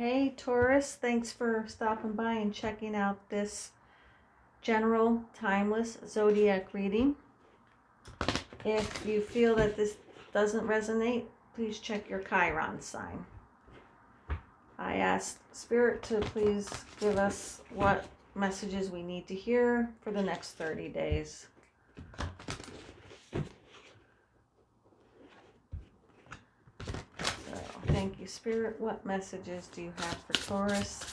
Hey Taurus, thanks for stopping by and checking out this general timeless zodiac reading. If you feel that this doesn't resonate, please check your Chiron sign. I asked Spirit to please give us what messages we need to hear for the next 30 days. So, thank you, Spirit. What messages do you have for Taurus?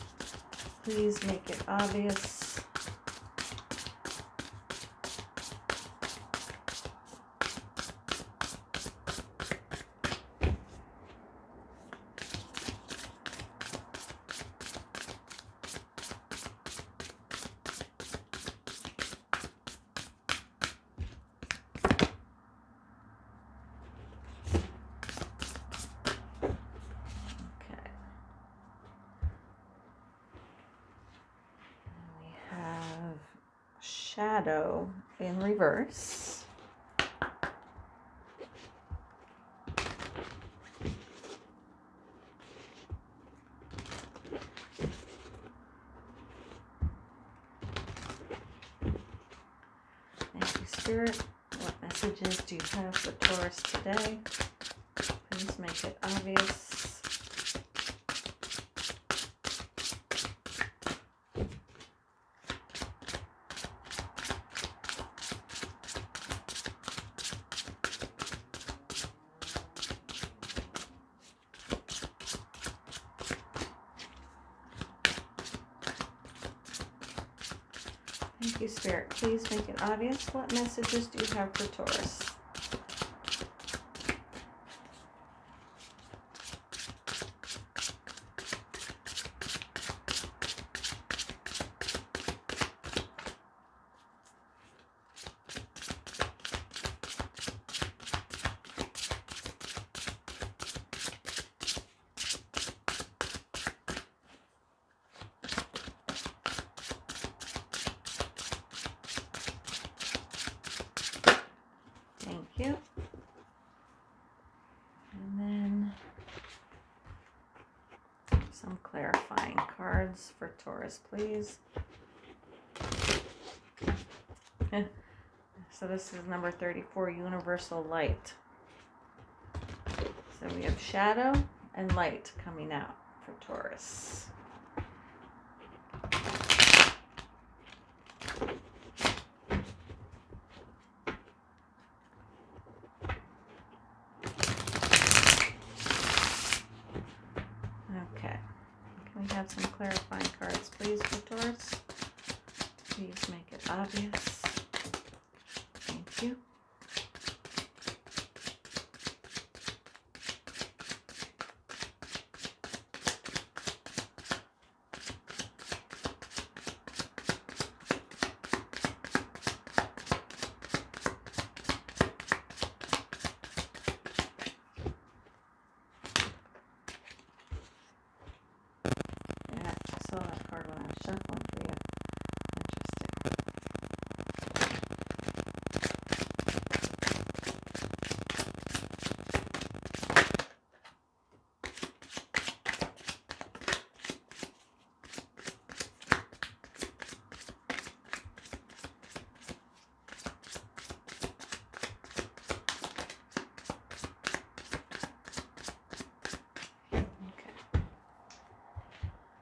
Please make it obvious. Shadow in reverse. Thank you, Spirit. What messages do you have for Taurus today? Please make it obvious. Thank you, Spirit. Please make it obvious. What messages do you have for Taurus? Thank you. And then some clarifying cards for Taurus, please. So this is number 34, Universal Light. So we have shadow and light coming out for Taurus. Okay. Can we have some clarifying cards, please, for Taurus? Please make it obvious. Thank you. Yeah, I saw that card when I was shuffling for you.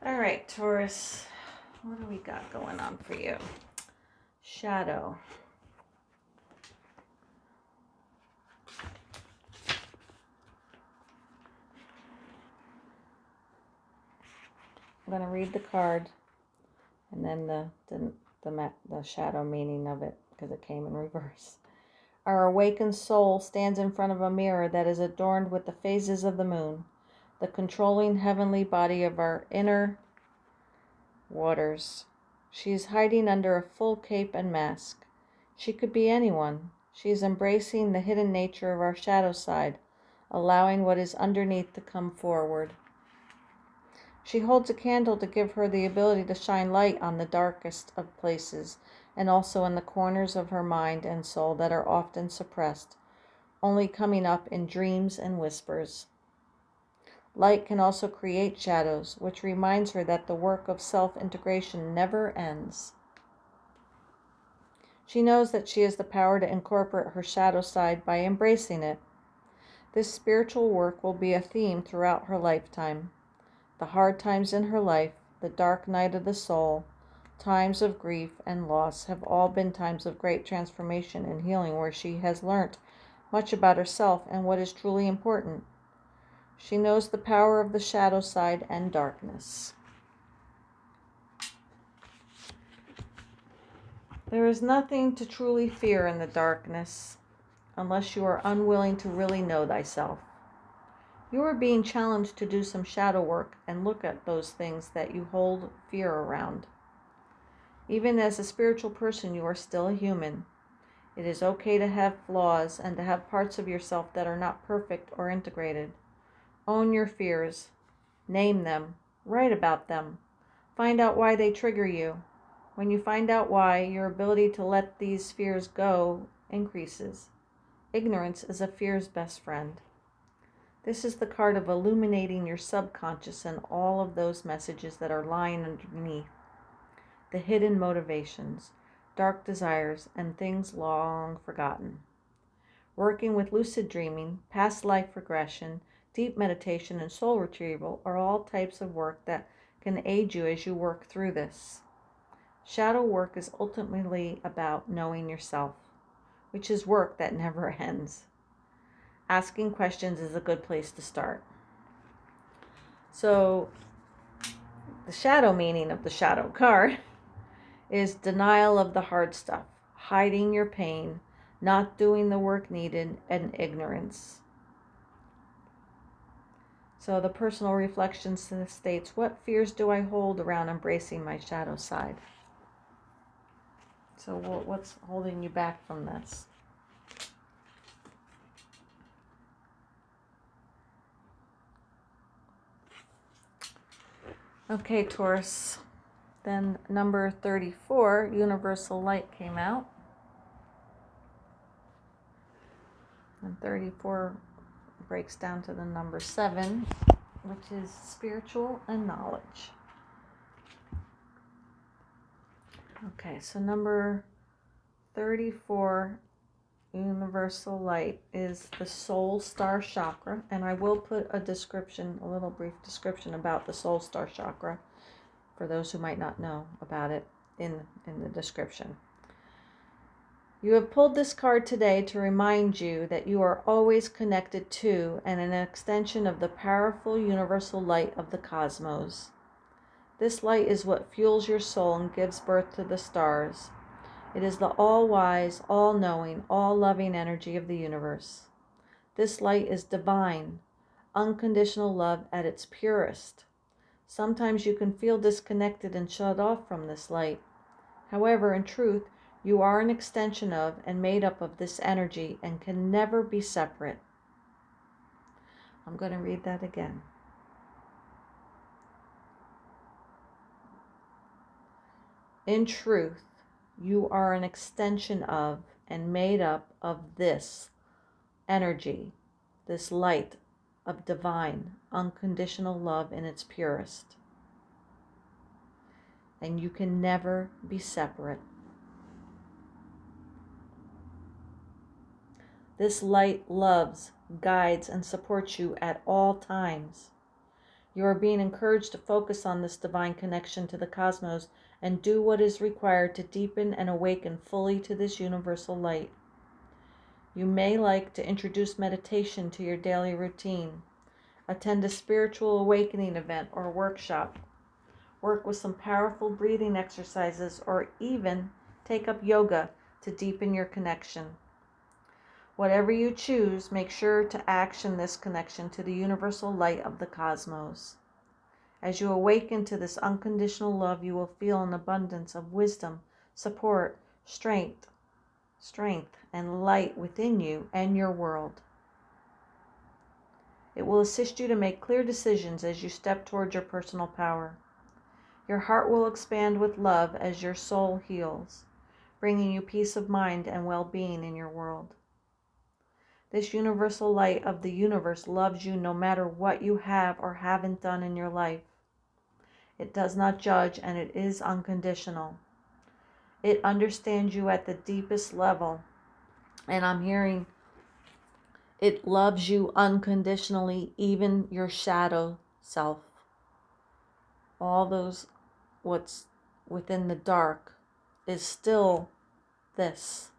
All right, Taurus, what do we got going on for you? Shadow. I'm going to read the card and then the shadow meaning of it because it came in reverse. Our awakened soul stands in front of a mirror that is adorned with the phases of the moon, the controlling heavenly body of our inner waters. She is hiding under a full cape and mask. She could be anyone. She is embracing the hidden nature of our shadow side, allowing what is underneath to come forward. She holds a candle to give her the ability to shine light on the darkest of places, and also in the corners of her mind and soul that are often suppressed, only coming up in dreams and whispers. Light can also create shadows, which reminds her that the work of self-integration never ends. She knows that she has the power to incorporate her shadow side by embracing it. This spiritual work will be a theme throughout her lifetime. The hard times in her life, the dark night of the soul, times of grief and loss have all been times of great transformation and healing where she has learnt much about herself and what is truly important. She knows the power of the shadow side and darkness. There is nothing to truly fear in the darkness unless you are unwilling to really know thyself. You are being challenged to do some shadow work and look at those things that you hold fear around. Even as a spiritual person, you are still a human. It is okay to have flaws and to have parts of yourself that are not perfect or integrated. Own your fears. Name them. Write about them. Find out why they trigger you. When you find out why, your ability to let these fears go increases. Ignorance is a fear's best friend. This is the card of illuminating your subconscious and all of those messages that are lying underneath. The hidden motivations, dark desires, and things long forgotten. Working with lucid dreaming, past life regression, deep meditation, and soul retrieval are all types of work that can aid you as you work through this. Shadow work is ultimately about knowing yourself, which is work that never ends. Asking questions is a good place to start. So, the shadow meaning of the shadow card is denial of the hard stuff, hiding your pain, not doing the work needed, and ignorance. So the personal reflection states, what fears do I hold around embracing my shadow side? So what's holding you back from this? Okay, Taurus. Then number 34, Universal Light, came out. And 34 breaks down to the number 7, which is spiritual and knowledge. Okay, so number 34, Universal Light, is the Soul Star Chakra, and I will put a description, a little brief description about the Soul Star Chakra for those who might not know about it in the description. You have pulled this card today to remind you that you are always connected to and an extension of the powerful universal light of the cosmos. This light is what fuels your soul and gives birth to the stars. It is the all-wise, all-knowing, all-loving energy of the universe. This light is divine, unconditional love at its purest. Sometimes you can feel disconnected and shut off from this light. However, in truth, you are an extension of and made up of this energy and can never be separate. I'm going to read that again. In truth, you are an extension of and made up of this energy, this light of divine, unconditional love in its purest. And you can never be separate. This light loves, guides, and supports you at all times. You are being encouraged to focus on this divine connection to the cosmos and do what is required to deepen and awaken fully to this universal light. You may like to introduce meditation to your daily routine, attend a spiritual awakening event or workshop, work with some powerful breathing exercises, or even take up yoga to deepen your connection. Whatever you choose, make sure to action this connection to the universal light of the cosmos. As you awaken to this unconditional love, you will feel an abundance of wisdom, support, strength, and light within you and your world. It will assist you to make clear decisions as you step towards your personal power. Your heart will expand with love as your soul heals, bringing you peace of mind and well-being in your world. This universal light of the universe loves you no matter what you have or haven't done in your life. It does not judge, and it is unconditional. It understands you at the deepest level. And I'm hearing it loves you unconditionally, even your shadow self. All those, what's within the dark is still this.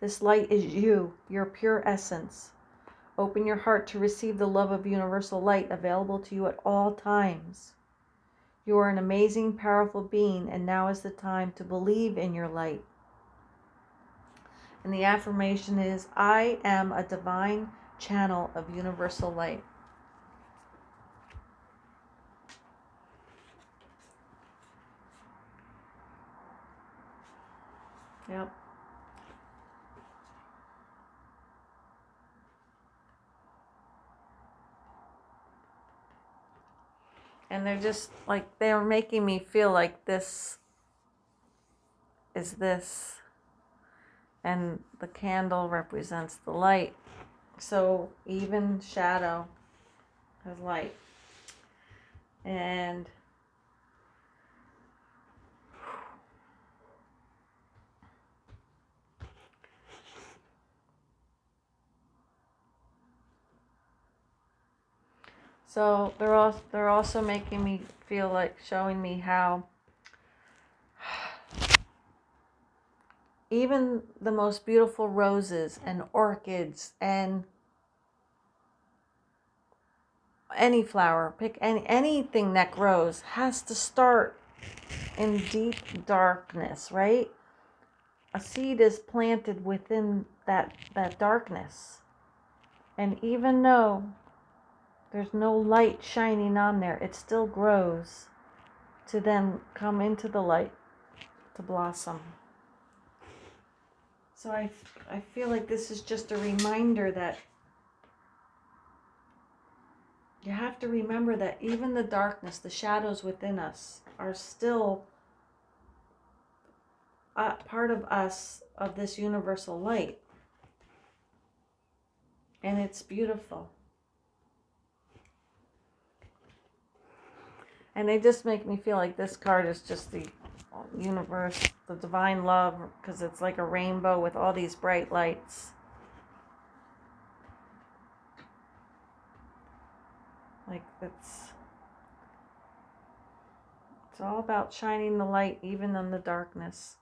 This light is you, your pure essence. Open your heart to receive the love of universal light available to you at all times. You are an amazing, powerful being, and now is the time to believe in your light. And the affirmation is, I am a divine channel of universal light. Yep. And they're just like, they're making me feel like this is this. And the candle represents the light. So even shadow has light. And so they're also making me feel like, showing me how even the most beautiful roses and orchids and any flower, pick anything that grows, has to start in deep darkness, right? A seed is planted within that darkness. And even though there's no light shining on there, it still grows to then come into the light, to blossom. So I feel like this is just a reminder that you have to remember that even the darkness, the shadows within us, are still a part of us, of this universal light. And it's beautiful. And they just make me feel like this card is just the universe, the divine love, because it's like a rainbow with all these bright lights. Like it's all about shining the light even in the darkness.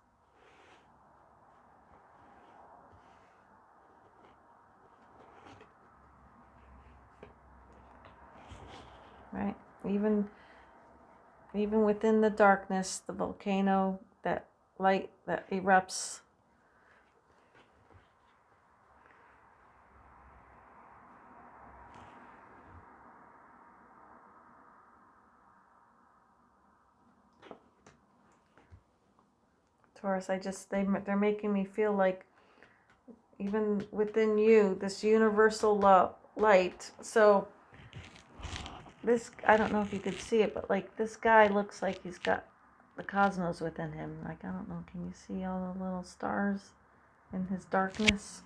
Right? Even within the darkness, the volcano, that light that erupts. Taurus, they're making me feel like even within you, this universal love, light. So this, I don't know if you could see it, but like this guy looks like he's got the cosmos within him. Like, I don't know, can you see all the little stars in his darkness?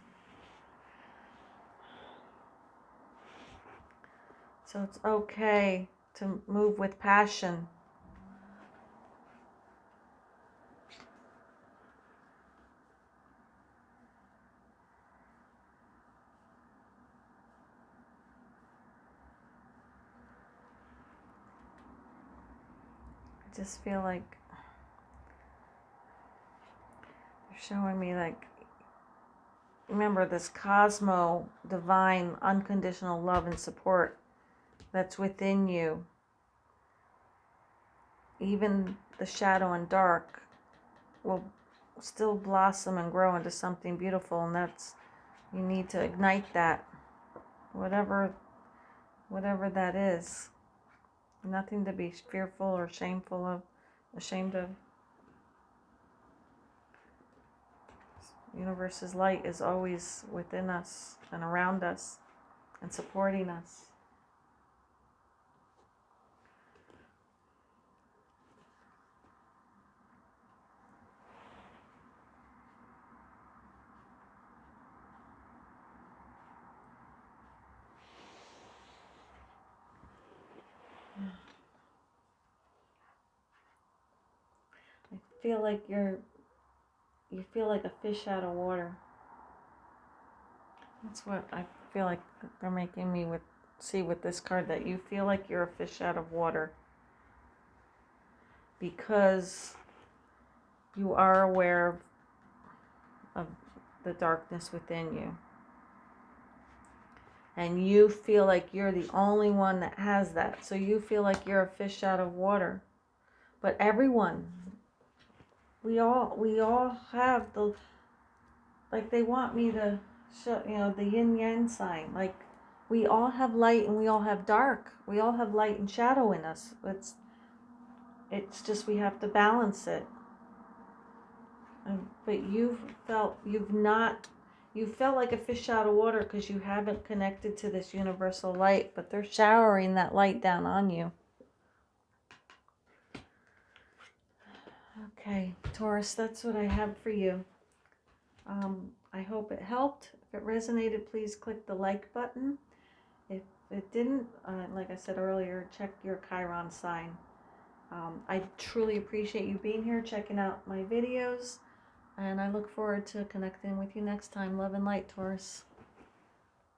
So it's okay to move with passion. I just feel like they're showing me, like, remember this cosmo, divine, unconditional love and support that's within you. Even the shadow and dark will still blossom and grow into something beautiful, and that's, you need to ignite that, whatever that is. Nothing to be fearful or ashamed of. The universe's light is always within us and around us and supporting us. feel like you feel like a fish out of water. That's what I feel like they're making me see with this card, that you feel like you're a fish out of water because you are aware of the darkness within you. And you feel like you're the only one that has that. So you feel like you're a fish out of water. But everyone, we all have the, like they want me to show, you know, the yin yang sign. Like we all have light and we all have dark. We all have light and shadow in us. It's just we have to balance it. But you felt like a fish out of water because you haven't connected to this universal light, but they're showering that light down on you. Okay, Taurus, that's what I have for you. I hope it helped. If it resonated, please click the like button. If it didn't, like I said earlier, check your Chiron sign. I truly appreciate you being here, checking out my videos, and I look forward to connecting with you next time. Love and light, Taurus.